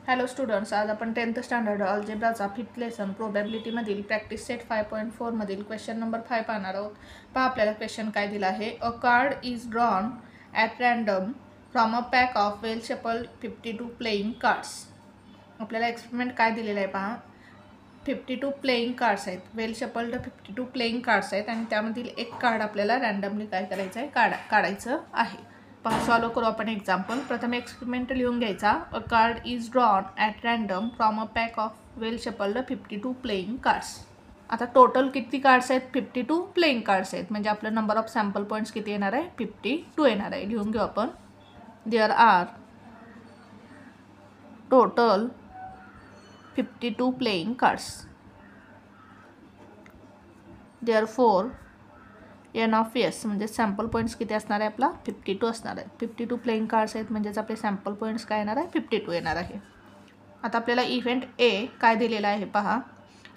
Hello students, आज आपण 10th standard अल्जेब्राचा 5th लेसन प्रोबॅबिलिटीमधील प्रॅक्टिस सेट 5.4 मधील क्वेश्चन नंबर 5 पाहणार आहोत. पहा आपल्याला क्वेश्चन काय दिला आहे. अ card is drawn at random from a pack of well shuffled 52 playing cards. आपल्याला एक्सपेरिमेंट काय दिलेला आहे पहा. 52 प्लेइंग कार्ड्स आहेत, वेल शफल्ड 52 प्लेइंग कार्ड्स आहेत आणि त्यामधील एक कार्ड आपल्याला रँडमली काय करायचं आहे, काढायचं आहे. पहा सॉल्व करू आपण एक्झाम्पल. प्रथम एक्सपेरिमेंट लिहून घ्यायचा. अ card is drawn at random from a pack of well shuffled 52 playing cards. आता टोटल किती कार्ड्स आहेत? 52 प्लेइंग कार्ड्स आहेत, म्हणजे आपलं नंबर ऑफ सॅम्पल पॉईंट्स किती येणार आहे? 52 येणार आहे. लिहून घेऊ आपण. There are total 52 playing cards. Therefore n of S म्हणजे सॅम्पल पॉईंट्स किती असणार आहे आपला? 52 असणार आहे. 52 प्लेइंग कार्ड्स आहेत म्हणजेच आपले सॅम्पल पॉईंट्स काय येणार आहे? 52 येणार आहे. आता आपल्याला इव्हेंट ए काय दिलेला आहे पहा.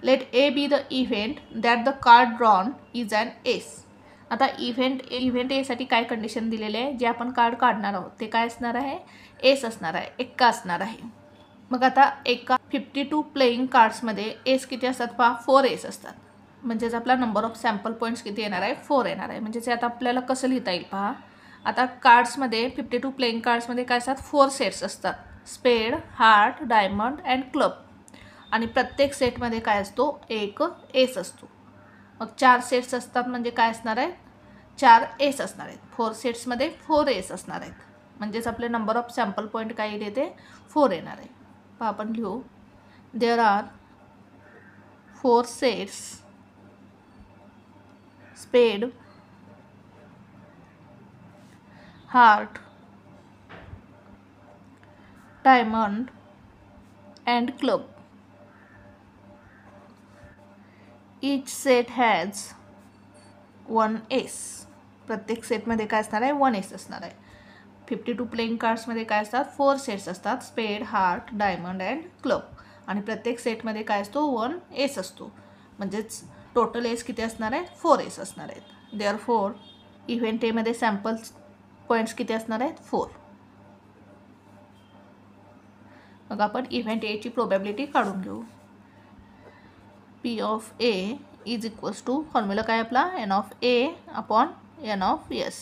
Let A be the event that the card drawn is an ace. आता इव्हेंट एसाठी काय कंडिशन दिलेले आहे? जे आपण कार्ड काढणार आहोत ते काय असणार आहे? एस असणार आहे, एक्का असणार आहे. मग आता एका 52 प्लेइंग कार्ड्समध्ये एस किती असतात पहा? 4 एस असतात. म्हणजेच आपला नंबर ऑफ सॅम्पल पॉईंट्स किती येणार आहे? 4 येणार आहे. म्हणजेच आता आपल्याला कसं लिहिता येईल पहा. आता कार्ड्समध्ये 52 प्लेइंग कार्ड्समध्ये काय असतात? 4 सेट्स असतात. स्पेड, हार्ट, डायमंड अँड क्लब. आणि प्रत्येक सेटमध्ये काय असतो? एक एस असतो. मग 4 सेट्स असतात म्हणजे काय असणार आहेत? 4 एस असणार आहेत. 4 सेट्समध्ये 4 एस असणार आहेत. म्हणजेच आपले नंबर ऑफ सॅम्पल पॉईंट काय येते? 4 येणार आहे. पहा आपण लिहू. There are 4 sets spade, heart, diamond and club. Each set has 1 S. प्रत्येक सेटमध्ये काय असणार आहे? 1 S असणार आहे. 52 प्लेइंग कार्ड्समध्ये काय असतात? 4 सेट्स असतात. स्पेड, हार्ट, डायमंड अँड क्लब. आणि प्रत्येक सेटमध्ये काय असतो? 1 S असतो. म्हणजेच टोटल एस किती असणार आहेत? 4 एस असणार आहेत. देअरफॉर इव्हेंट एमध्ये सॅम्पल्स पॉईंट्स किती असणार आहेत? 4. मग आपण इव्हेंट एची प्रोबॅबिलिटी काढून घेऊ. P of A is equals to formula काय आपला? N of A upon n of S.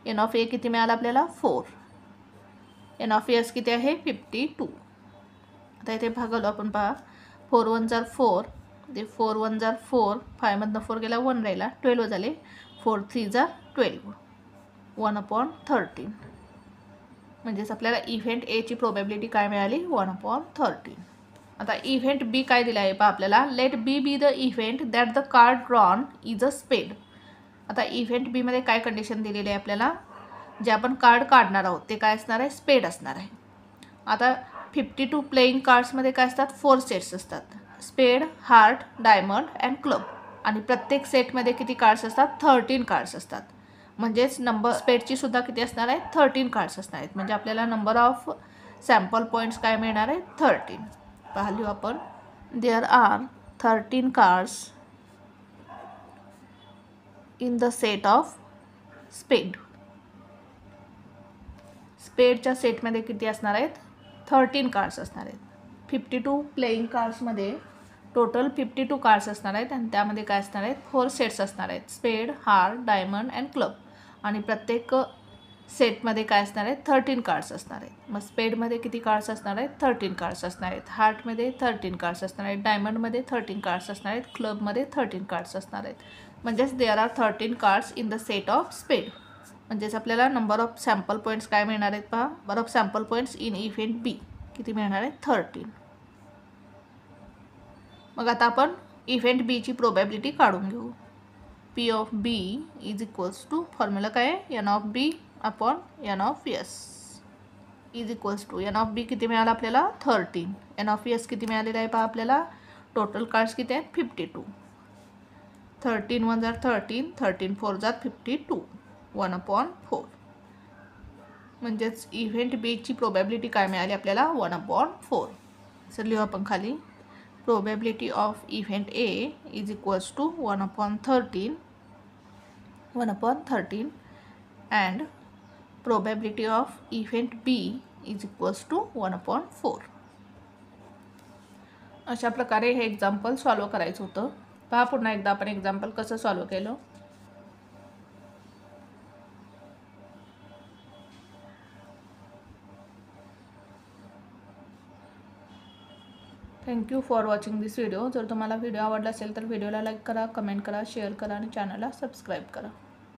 N of A किती मिळाला आपल्याला? 4. एन ऑफ एस किती आहे? 52. आता इथे भागवलं आपण पहा. 4 1 जार 4, ते 4 1 जार 4, 5 मधनं 4 गेला 1 राहिला, 12 झाले. 4 3 जार 12, 1/13. म्हणजेच आपल्याला इव्हेंट एची प्रोबॅबिलिटी काय मिळाली? 1/13. आता इव्हेंट बी काय दिला आहे पहा आपल्याला. Let B be the event that the card drawn is a spade. आता इव्हेंट बीमध्ये काय कंडिशन दिलेली आहे आपल्याला? जे आपण कार्ड काढणार आहोत ते काय असणार आहे? स्पेड असणार आहे. आता 52 प्लेइंग कार्ड्समध्ये काय असतात? 4 सेट्स असतात. स्पेड, हार्ट, डायमंड अँड क्लब. आणि प्रत्येक सेटमध्ये किती कार्ड्स असतात? 13 कार्ड्स असतात. म्हणजेच नंबर स्पेडची सुद्धा किती असणार आहे? 13 कार्ड्स असणार आहेत. म्हणजे आपल्याला नंबर ऑफ सॅम्पल पॉईंट्स काय मिळणार आहे? 13. पाहिली आपण. There are 13 cards in the set of spade. स्पेडच्या सेटमध्ये किती असणार आहेत? 13 कार्ड्स असणार आहेत. 52 प्लेइंग कार्ड्समध्ये टोटल 52 कार्ड्स असणार आहेत आणि त्यामध्ये काय असणार आहेत? 4 सेट्स असणार आहेत. स्पेड, हार्ट, डायमंड अँड क्लब. आणि प्रत्येक सेटमध्ये काय असणार आहेत? 13 कार्ड्स असणार आहेत. मग स्पेडमध्ये किती कार्ड्स असणार आहेत? 13 कार्ड्स असणार आहेत. हार्टमध्ये 13 कार्ड्स असणार आहेत. डायमंडमध्ये 13 कार्ड्स असणार आहेत. क्लबमध्ये 13 कार्ड्स असणार आहेत. म्हणजेच there are 13 cards in the set of spade. म्हणजेच आपल्याला नंबर ऑफ सॅम्पल पॉईंट्स काय मिळणार आहेत पहा. Number of sample points in event B किती मिळणार आहेत? 13. मग आता आपण इव्हेंट बीची प्रोबॅबिलिटी काढून घेऊ. P of B is equals to formula काय आहे? N of B upon n of S is equals to. N of B किती मिळाला आपल्याला? 13. एन ऑफ एस किती मिळालेला आहे पहा आपल्याला? टोटल कार्ड्स किती आहेत? 52. 13 1 जार 13, 13 4 जार 52, 1/4. म्हणजेच इव्हेंट बीची प्रोबॅबिलिटी काय मिळाली आपल्याला? 1/4. सर लिहू आपण खाली. Probability of event A is equals to 1/13 and probability of event B is equals to 1/4. अशा प्रकारे हे एक्झाम्पल सॉल्व करायचं होतं. पहा पुन्हा एकदा आपण एक्झाम्पल कसं सॉल्व केलं. Thank you for watching this video. जर तुम्हाला व्हिडिओ आवडला असेल तर व्हिडिओला लाईक करा, कमेंट करा, शेअर करा आणि चॅनलला सबस्क्राईब करा.